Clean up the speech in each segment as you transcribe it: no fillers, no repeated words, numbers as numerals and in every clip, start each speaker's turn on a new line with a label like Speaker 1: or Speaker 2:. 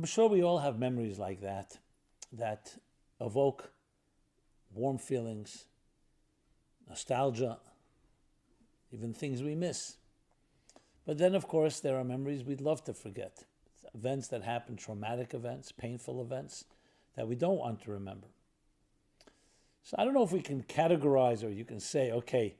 Speaker 1: I'm sure we all have memories like that, that evoke warm feelings, nostalgia, even things we miss. But then, of course, there are memories we'd love to forget. Events that happen, traumatic events, painful events that we don't want to remember. So I don't know if we can categorize, or you can say, okay,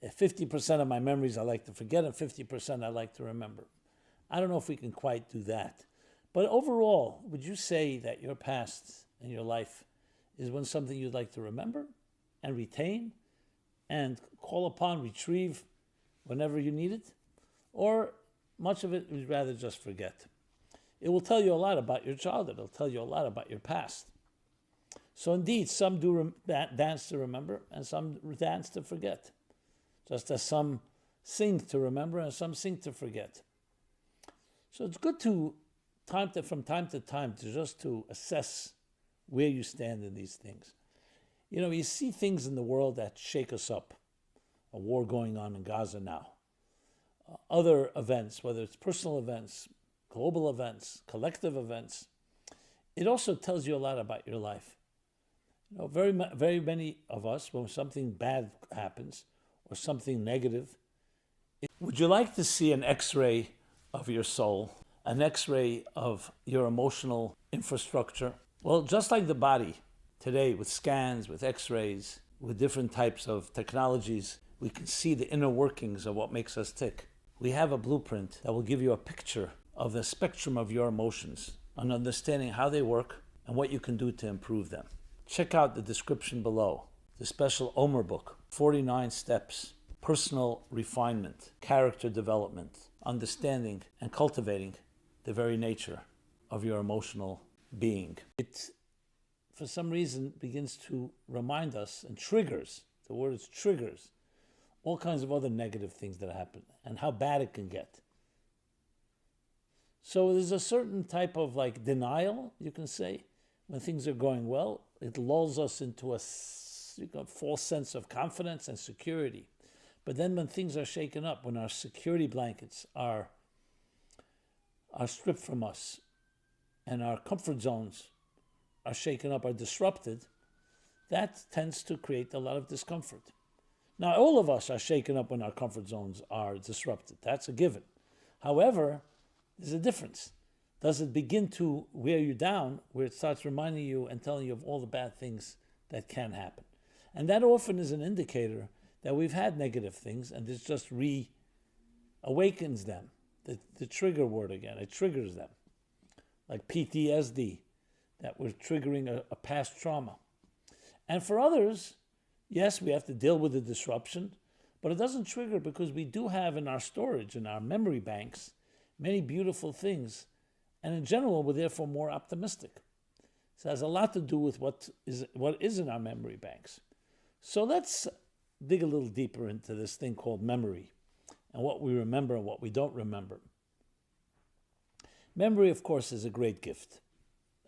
Speaker 1: 50% of my memories I like to forget and 50% I like to remember. I don't know if we can quite do that. But overall, would you say that your past and your life is when something you'd like to remember and retain and call upon, retrieve whenever you need it? Or much of it you'd rather just forget? It will tell you a lot about your childhood. It'll tell you a lot about your past. So indeed, some do dance to remember and some dance to forget. Just as some sing to remember and some sing to forget. So it's good to from time to time to assess where you stand in these things. You know, you see things in the world that shake us up. A war going on in Gaza now. Other events, whether it's personal events, global events, collective events. It also tells you a lot about your life. You know, very many of us, when something bad happens or something negative, would you like to see an X-ray of your soul? An X-ray of your emotional infrastructure? Well, just like the body today, with scans, with X-rays, with different types of technologies, we can see the inner workings of what makes us tick. We have a blueprint that will give you a picture of the spectrum of your emotions, and understanding how they work and what you can do to improve them. Check out the description below, the special Omer book, 49 steps, personal refinement, character development, understanding and cultivating the very nature of your emotional being. It, for some reason, begins to remind us and triggers, the word is triggers, all kinds of other negative things that happen and how bad it can get. So there's a certain type of like denial, you can say, when things are going well. It lulls us into a false sense of confidence and security. But then when things are shaken up, when our security blankets are stripped from us and our comfort zones are shaken up, are disrupted, that tends to create a lot of discomfort. Now, all of us are shaken up when our comfort zones are disrupted. That's a given. However, there's a difference. Does it begin to wear you down, where it starts reminding you and telling you of all the bad things that can happen? And that often is an indicator that we've had negative things, and this just reawakens them. The trigger word again, it triggers them. Like PTSD, that we're triggering a past trauma. And for others, yes, we have to deal with the disruption, but it doesn't trigger because we do have in our storage, in our memory banks, many beautiful things. And in general, we're therefore more optimistic. So it has a lot to do with what is in our memory banks. So let's dig a little deeper into this thing called memory and what we remember and what we don't remember. Memory, of course, is a great gift.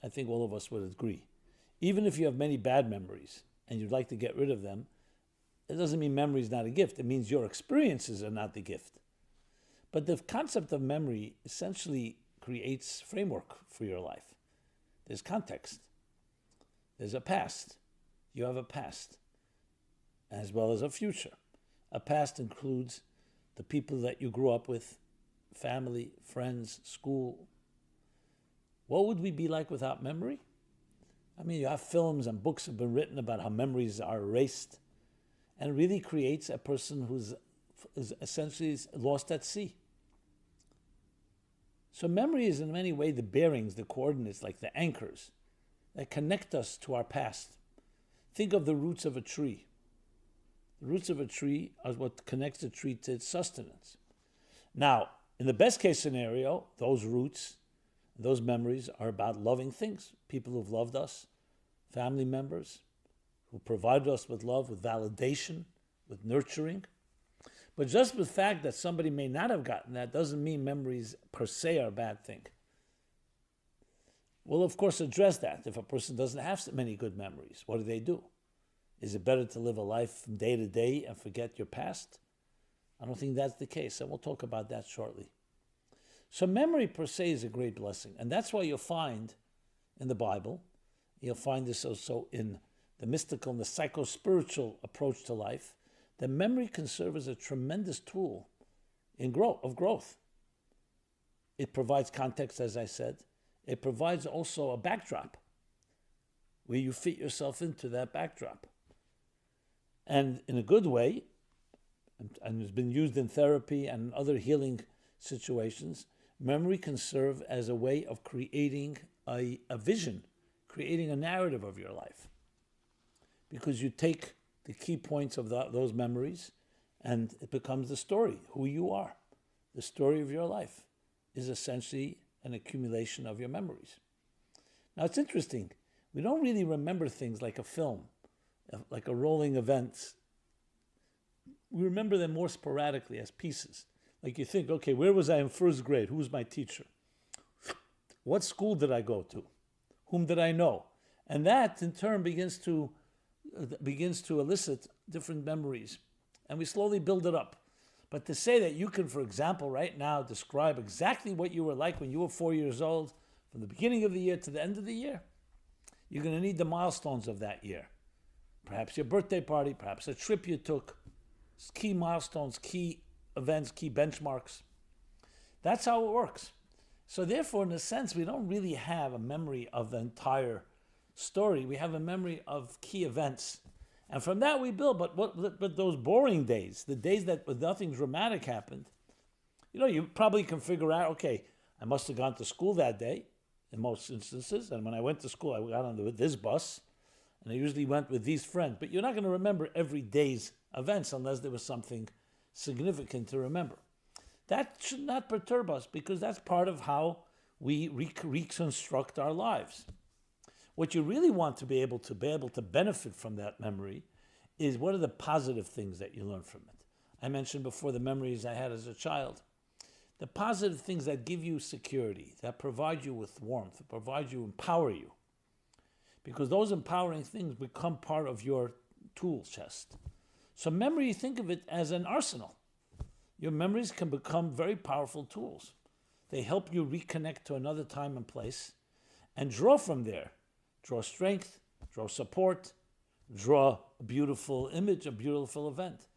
Speaker 1: I think all of us would agree. Even if you have many bad memories and you'd like to get rid of them, it doesn't mean memory is not a gift. It means your experiences are not the gift. But the concept of memory essentially creates framework for your life. There's context. There's a past. You have a past, as well as a future. A past includes the people that you grew up with, family, friends, school. What would we be like without memory? I mean, you have films and books have been written about how memories are erased, and it really creates a person who's essentially lost at sea. So memory is in many ways the bearings, the coordinates, like the anchors that connect us to our past. Think of the roots of a tree. The roots of a tree are what connects the tree to its sustenance. Now, in the best case scenario, those roots, those memories are about loving things. People who've loved us, family members who provided us with love, with validation, with nurturing. But just the fact that somebody may not have gotten that doesn't mean memories per se are a bad thing. We'll, of course, address that. If a person doesn't have so many good memories, what do? Is it better to live a life from day to day and forget your past? I don't think that's the case, and we'll talk about that shortly. So memory per se is a great blessing. And that's why you'll find in the Bible, you'll find this also in the mystical and the psycho-spiritual approach to life, that memory can serve as a tremendous tool in growth. It provides context, as I said. It provides also a backdrop where you fit yourself into that backdrop. And in a good way, and it's been used in therapy and other healing situations, memory can serve as a way of creating a vision, creating a narrative of your life. Because you take the key points of those memories and it becomes the story, who you are. The story of your life is essentially an accumulation of your memories. Now it's interesting, we don't really remember things like a film, like a rolling event. We remember them more sporadically as pieces. Like you think, okay, where was I in first grade? Who was my teacher? What school did I go to? Whom did I know? And that in turn begins to elicit different memories. And we slowly build it up. But to say that you can, for example, right now describe exactly what you were like when you were 4 years old, from the beginning of the year to the end of the year, you're going to need the milestones of that year. Perhaps your birthday party, perhaps a trip you took, key milestones, key events, key benchmarks. That's how it works. So therefore, in a sense, we don't really have a memory of the entire story. We have a memory of key events. And from that we build. But those boring days, the days that nothing dramatic happened, you probably can figure out, okay, I must have gone to school that day, in most instances. And when I went to school, I got on this bus, and I usually went with these friends. But you're not going to remember every day's events unless there was something significant to remember. That should not perturb us, because that's part of how we reconstruct our lives. What you really want to be able to benefit from that memory is, what are the positive things that you learn from it? I mentioned before the memories I had as a child. The positive things that give you security, that provide you with warmth, that provide you, empower you. Because those empowering things become part of your tool chest. So memory, think of it as an arsenal. Your memories can become very powerful tools. They help you reconnect to another time and place and draw from there. Draw strength, draw support, draw a beautiful image, a beautiful event.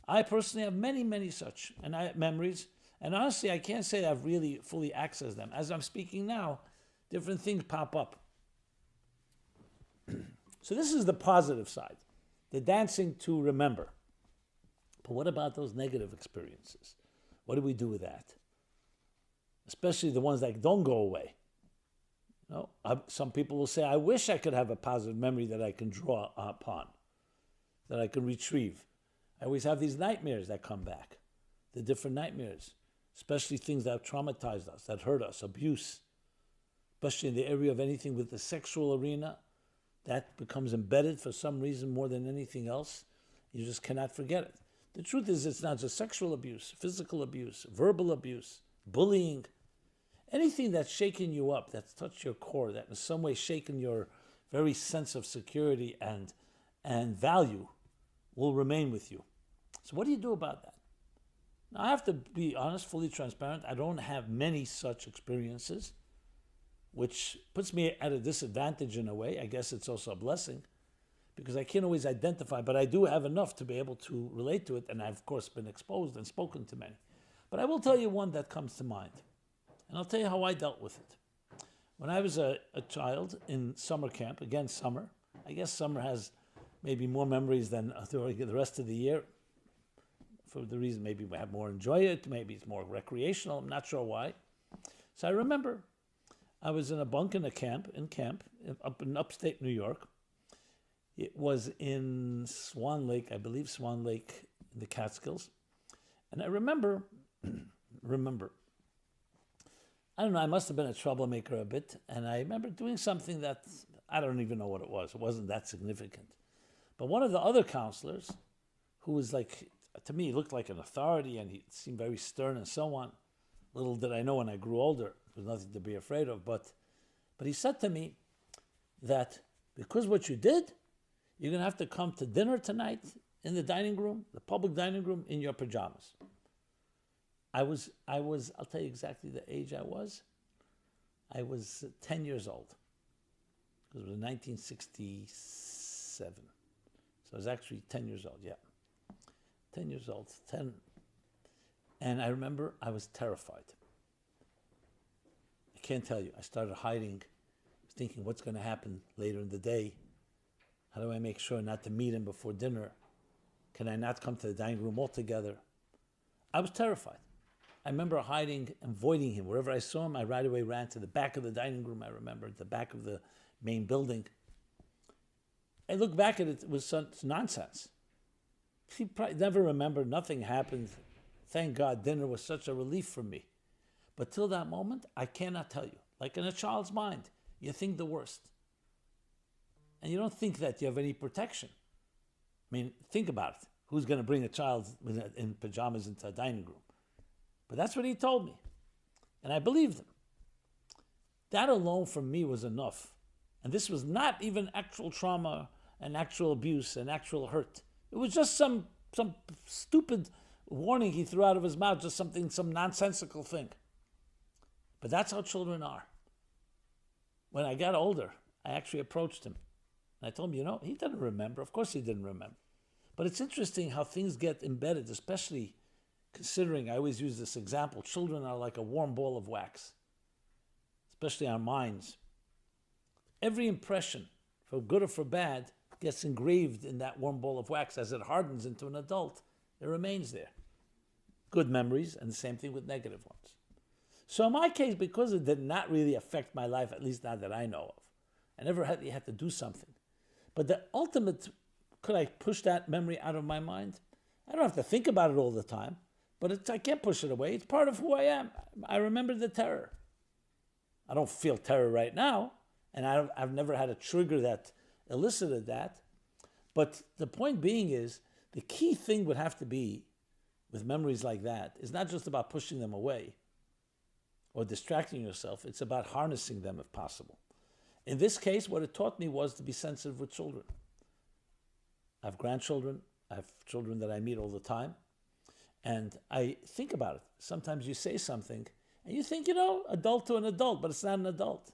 Speaker 1: I personally have many, many such memories. And honestly, I can't say I've really fully accessed them. As I'm speaking now, different things pop up. So this is the positive side, the dancing to remember. But what about those negative experiences? What do we do with that? Especially the ones that don't go away. Some people will say, I wish I could have a positive memory that I can draw upon, that I can retrieve. I always have these nightmares that come back, the different nightmares, especially things that have traumatized us, that hurt us, abuse, especially in the area of anything with the sexual arena. That becomes embedded for some reason more than anything else. You just cannot forget it. The truth is, it's not just sexual abuse, physical abuse, verbal abuse, bullying. Anything that's shaken you up, that's touched your core, that in some way shaken your very sense of security and value will remain with you. So what do you do about that? Now, I have to be honest, fully transparent. I don't have many such experiences, which puts me at a disadvantage in a way. I guess it's also a blessing, because I can't always identify, but I do have enough to be able to relate to it, and I've, of course, been exposed and spoken to many. But I will tell you one that comes to mind, and I'll tell you how I dealt with it. When I was a child in summer camp, again, summer, I guess summer has maybe more memories than the rest of the year, for the reason maybe we have more enjoy it, maybe it's more recreational, I'm not sure why. So I remember I was in a bunk in camp up in upstate New York. It was in Swan Lake, I believe Swan Lake in the Catskills. And I remember, I don't know, I must have been a troublemaker a bit, and I remember doing something that, I don't even know what it was. It wasn't that significant. But one of the other counselors, who was like, to me, he looked like an authority, and he seemed very stern and so on. Little did I know when I grew older, there was nothing to be afraid of. But he said to me that because what you did, you're going to have to come to dinner tonight in the dining room, the public dining room, in your pajamas. I'll tell you exactly the age I was. I was 10 years old. It was 1967. So I was actually 10 years old, yeah. 10 years old, 10. And I remember I was terrified. I can't tell you. I started hiding, thinking what's going to happen later in the day. How do I make sure not to meet him before dinner? Can I not come to the dining room altogether? I was terrified. I remember hiding and avoiding him. Wherever I saw him, I right away ran to the back of the dining room, I remember, at the back of the main building. I look back at it, it was nonsense. He probably never remembered, nothing happened. Thank God, dinner was such a relief for me. But till that moment, I cannot tell you. Like in a child's mind, you think the worst. And you don't think that you have any protection. I mean, think about it. Who's going to bring a child in pajamas into a dining room? But that's what he told me. And I believed him. That alone for me was enough. And this was not even actual trauma and actual abuse and actual hurt. It was just some stupid warning he threw out of his mouth, just some nonsensical thing. But that's how children are. When I got older, I actually approached him. And I told him, he didn't remember. Of course he didn't remember. But it's interesting how things get embedded, especially considering, I always use this example, children are like a warm ball of wax, especially our minds. Every impression, for good or for bad, gets engraved in that warm ball of wax. As it hardens into an adult, it remains there. Good memories, and the same thing with negative ones. So in my case, because it did not really affect my life, at least not that I know of, I never had to do something. But the ultimate, could I push that memory out of my mind? I don't have to think about it all the time, but I can't push it away. It's part of who I am. I remember the terror. I don't feel terror right now, and I've never had a trigger that elicited that. But the point being is, the key thing would have to be, with memories like that, is not just about pushing them away or distracting yourself. It's about harnessing them if possible. In this case, what it taught me was to be sensitive with children. I have grandchildren. I have children that I meet all the time. And I think about it. Sometimes you say something, and you think, adult to an adult, but it's not an adult.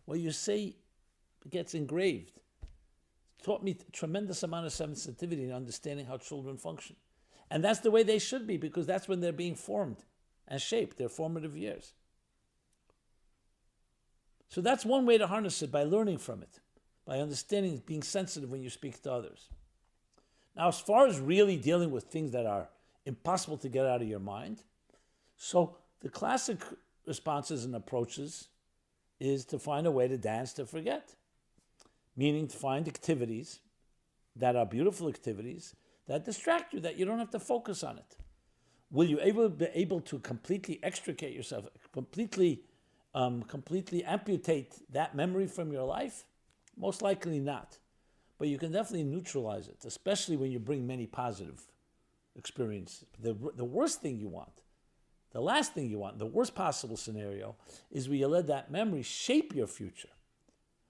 Speaker 1: What you say gets engraved. It taught me a tremendous amount of sensitivity in understanding how children function. And that's the way they should be, because that's when they're being formed and shaped, their formative years. So that's one way to harness it, by learning from it, by understanding, being sensitive when you speak to others. Now, as far as really dealing with things that are impossible to get out of your mind, so the classic responses and approaches is to find a way to dance to forget, meaning to find activities that are beautiful activities that distract you, that you don't have to focus on it. Will you be able to completely extricate yourself, completely amputate that memory from your life? Most likely not. But you can definitely neutralize it, especially when you bring many positive experiences. The worst thing you want, the last thing you want, the worst possible scenario is where you let that memory shape your future.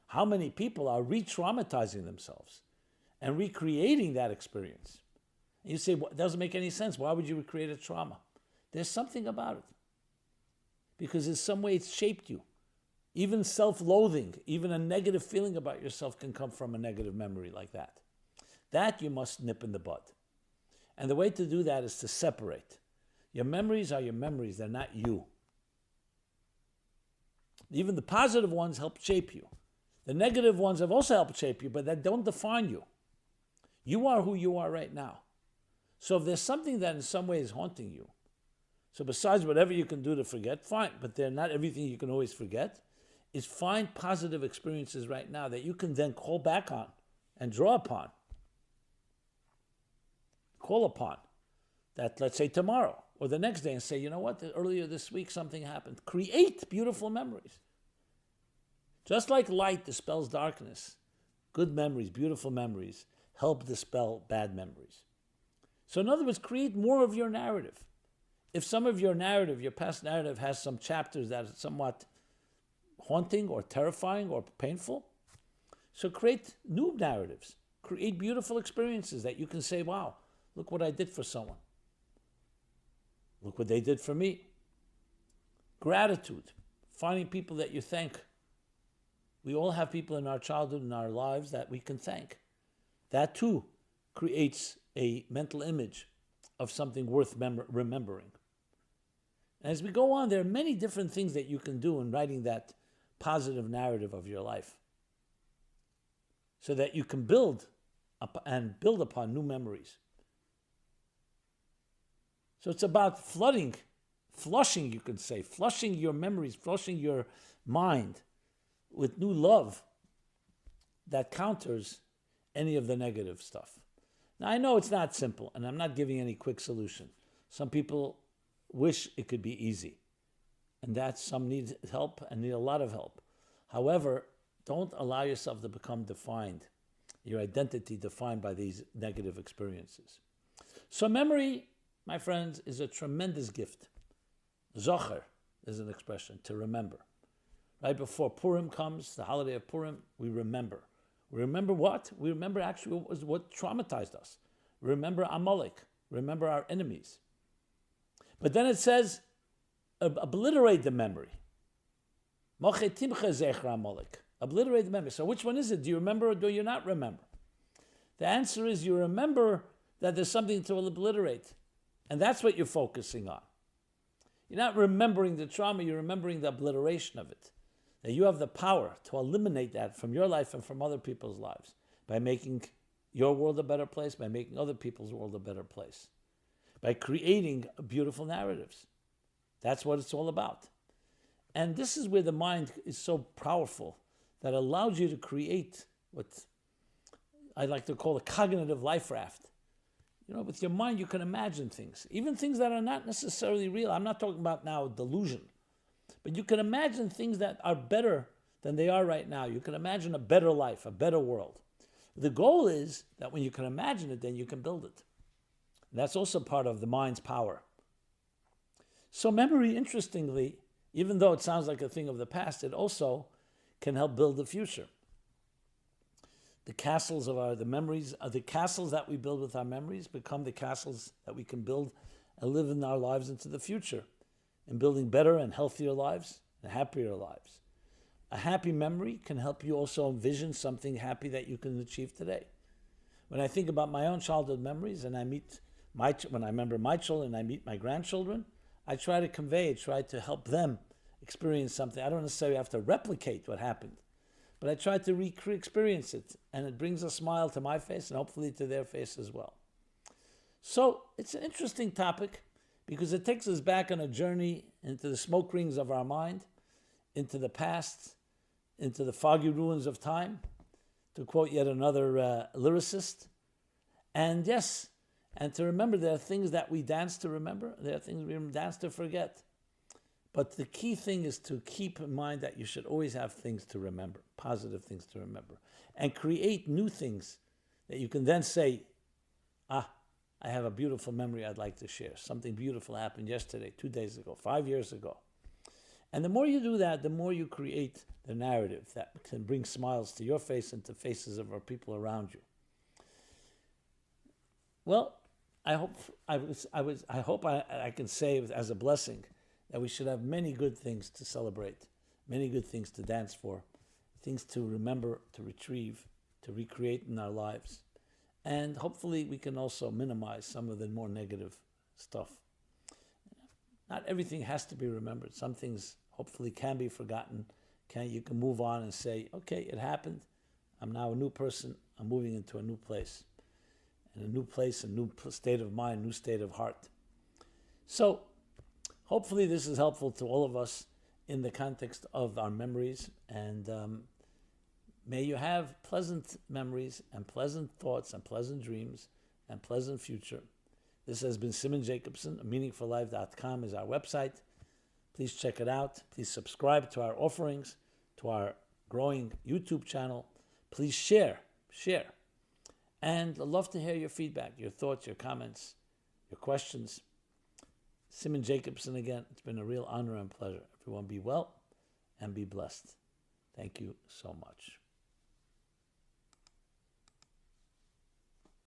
Speaker 1: How many people are re-traumatizing themselves and recreating that experience? And you say, well, it doesn't make any sense. Why would you recreate a trauma? There's something about it. Because in some way it's shaped you. Even self-loathing, even a negative feeling about yourself can come from a negative memory like that. That you must nip in the bud. And the way to do that is to separate. Your memories are your memories, they're not you. Even the positive ones help shape you. The negative ones have also helped shape you, but that don't define you. You are who you are right now. So if there's something that in some way is haunting you, so besides whatever you can do to forget, fine, but they're not everything you can always forget, is find positive experiences right now that you can then call back on and draw upon. Call upon that, let's say tomorrow or the next day, and say, you know what, earlier this week something happened. Create beautiful memories. Just like light dispels darkness, good memories, beautiful memories, help dispel bad memories. So in other words, create more of your narrative. If some of your narrative, your past narrative, has some chapters that are somewhat haunting or terrifying or painful, so create new narratives. Create beautiful experiences that you can say, wow, look what I did for someone. Look what they did for me. Gratitude, finding people that you thank. We all have people in our childhood, in our lives that we can thank. That too creates a mental image of something worth remembering. And as we go on, there are many different things that you can do in writing that positive narrative of your life, so that you can build upon new memories. So it's about flushing, you can say, flushing your memories, flushing your mind with new love that counters any of the negative stuff. Now, I know it's not simple, and I'm not giving any quick solution. Some people wish it could be easy, and that some need help and need a lot of help. However, don't allow yourself to become defined, your identity defined by these negative experiences. So memory, my friends, is a tremendous gift. Zocher is an expression, to remember. Right before Purim comes, the holiday of Purim, we remember. We remember what? We remember actually what traumatized us. We remember Amalek. We remember our enemies. But then it says, obliterate the memory. Obliterate the memory. So which one is it? Do you remember or do you not remember? The answer is you remember that there's something to obliterate. And that's what you're focusing on. You're not remembering the trauma, you're remembering the obliteration of it. That you have the power to eliminate that from your life and from other people's lives by making your world a better place, by making other people's world a better place, by creating beautiful narratives. That's what it's all about. And this is where the mind is so powerful that allows you to create what I like to call a cognitive life raft. You know, with your mind, you can imagine things, even things that are not necessarily real. I'm not talking about now delusion, but you can imagine things that are better than they are right now. You can imagine a better life, a better world. The goal is that when you can imagine it, then you can build it. And that's also part of the mind's power. So memory, interestingly, even though it sounds like a thing of the past, it also can help build the future. The castles of the memories, the castles that we build with our memories become the castles that we can build and live in our lives into the future, in building better and healthier lives and happier lives. A happy memory can help you also envision something happy that you can achieve today. When I think about my own childhood memories and when I remember my children and I meet my grandchildren, I try to convey, try to help them experience something. I don't necessarily have to replicate what happened, but I try to experience it, and it brings a smile to my face and hopefully to their face as well. So it's an interesting topic because it takes us back on a journey into the smoke rings of our mind, into the past, into the foggy ruins of time, to quote yet another lyricist. And yes, and to remember there are things that we dance to remember, there are things we dance to forget. But the key thing is to keep in mind that you should always have things to remember, positive things to remember, and create new things that you can then say, I have a beautiful memory I'd like to share. Something beautiful happened yesterday, 2 days ago, 5 years ago. And the more you do that, the more you create the narrative that can bring smiles to your face and to faces of our people around you. Well, I hope I can say as a blessing that we should have many good things to celebrate, many good things to dance for, things to remember, to retrieve, to recreate in our lives. And hopefully we can also minimize some of the more negative stuff. Not everything has to be remembered. Some things hopefully can be forgotten. You can move on and say, okay, it happened. I'm now a new person. I'm moving into a new place. And a new place, a new state of mind, new state of heart. So hopefully this is helpful to all of us in the context of our memories. And may you have pleasant memories and pleasant thoughts and pleasant dreams and pleasant future. This has been Simon Jacobson. MeaningfulLife.com is our website. Please check it out. Please subscribe to our offerings, to our growing YouTube channel. Please share. And I'd love to hear your feedback, your thoughts, your comments, your questions. Simon Jacobson again. It's been a real honor and pleasure. Everyone be well and be blessed. Thank you so much.